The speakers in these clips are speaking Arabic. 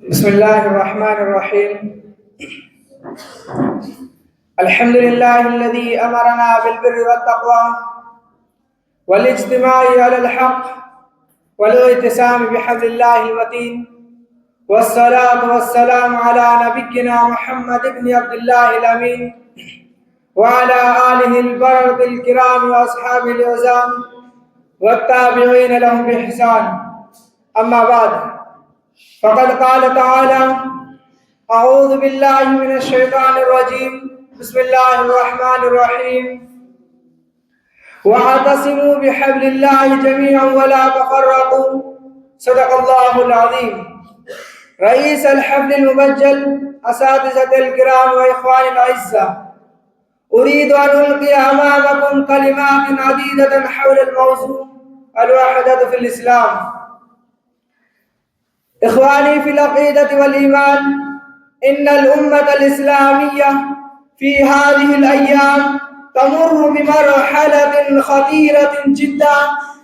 بسم الله الرحمن الرحيم. الحمد لله الذي أمرنا بالبر والتقوى والاجتماع على الحق والاعتصام بحبل الله المتين، والصلاة والسلام على نبينا محمد بن عبد الله الأمين وعلى آله البرر الكرام وأصحابه العظام والتابعين لهم بإحسان. أما بعد، فقد قال تعالى: أعوذ بالله من الشيطان الرجيم. بسم الله الرحمن الرحيم. واعتصموا بحبل الله جميعا ولا تفرقوا. صدق الله العظيم. رئيس الحفل المبجل، أساتذة الكرام وإخواني الأعزاء، أريد أن ألقي أمامكم كلمات عديدة حول الموضوع الوحدة في الإسلام. إخواني في العقيدة والإيمان، إن الأمة الإسلامية في هذه الأيام تمر بمرحلة خطيرة جدا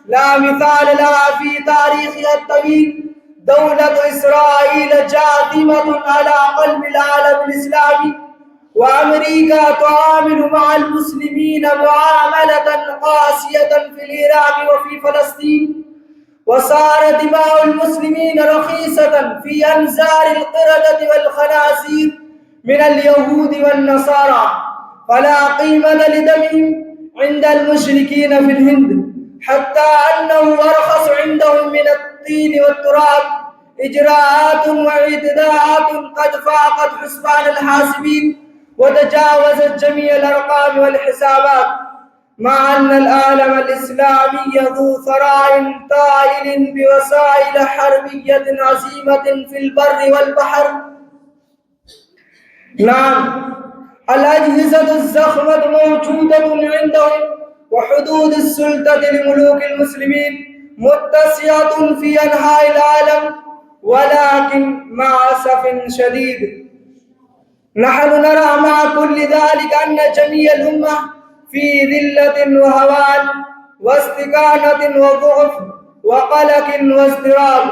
لا مثال لها في تاريخها الطويل. دولة إسرائيل جاثمة على قلب العالم الإسلامي، وأمريكا تعامل مع المسلمين معاملة قاسية في العراق وفي فلسطين، وصار دماء المسلمين رخيصة في أنزار القردة والخنازير من اليهود والنصارى، فلا قيمة لدمهم عند المشركين في الهند، حتى أنه أرخص عندهم من الطين والتراب. إجراءات واعتداءات قد فاقت حسبان الحاسبين وتجاوزت جميع الأرقام والحسابات، مع أن العالم الإسلامي ذو ثراء طائل بوسائل حربية عظيمة في البر والبحر. نعم، الأجهزة الزخمة موجودة عندهم، وحدود السلطة لملوك المسلمين متسعة في أنحاء العالم، ولكن مع أسف شديد نحن نرى مع كل ذلك أن جميع الأمة في ذلة وهوان واستكانة وضعف وقلق واضطراب،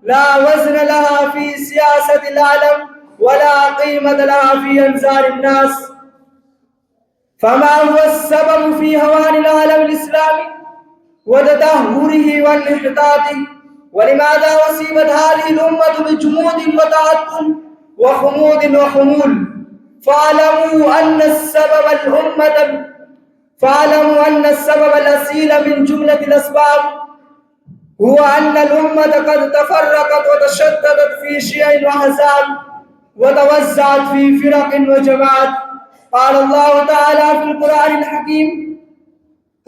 لا وزن لها في سياسة العالم ولا قيمة لها في أنظار الناس. فما هو السبب في هوان العالم الإسلامي وتدهوره وانحطاطه؟ ولماذا أصيبت هذه الأمة بجمود وتعطل وخمود وخمول؟ فاعلموا أن السبب الأصيل من جملة الأسباب هو أن الأمة قد تفرقت وتشتتت في شيع وأحزاب وتوزعت في فرق وجماعات. قال الله تعالى في القرآن الحكيم: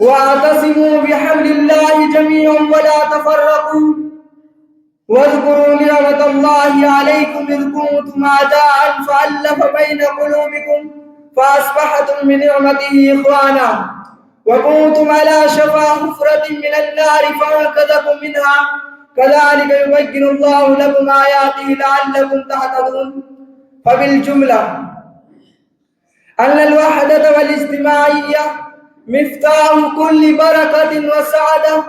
واعتصموا بحبل الله جميعا ولا تفرقوا واذكروا نعمة الله عليكم إذ كنتم أعداء فألف بين قلوبكم فأصبحتم بنعمته إخوانا وكنتم على شفا حفرة من النار فأنقذكم منها كذلك يبين الله لكم آياته لعلكم تهتدون. فبالجملة أن الوحدة والاجتماعية مفتاح كل بركة وسعادة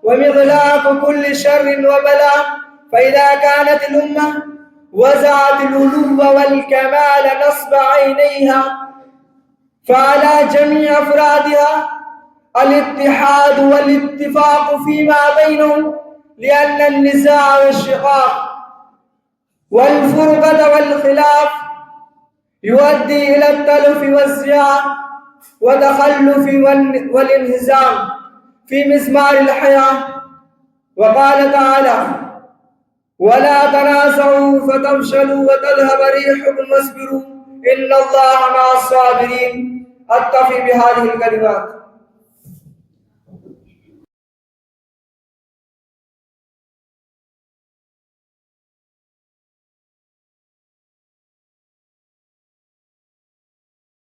ومغلاق كل شر وبلاء، فإذا كانت الأمة وزعت العلو والكمال نصب عينيها فعلى جميع أفرادها الاتحاد والاتفاق فيما بينهم، لأن النزاع والشقاق والفرقة والخلاف يؤدي إلى التلف والزياء والتخلف والانهزام في مزمار الحياة. وقال تعالى: ولا تنازعوا فتفشلوا وتذهب ريحكم واصبروا إن الله مع الصابرين. أكتفي بهذه الكلمات.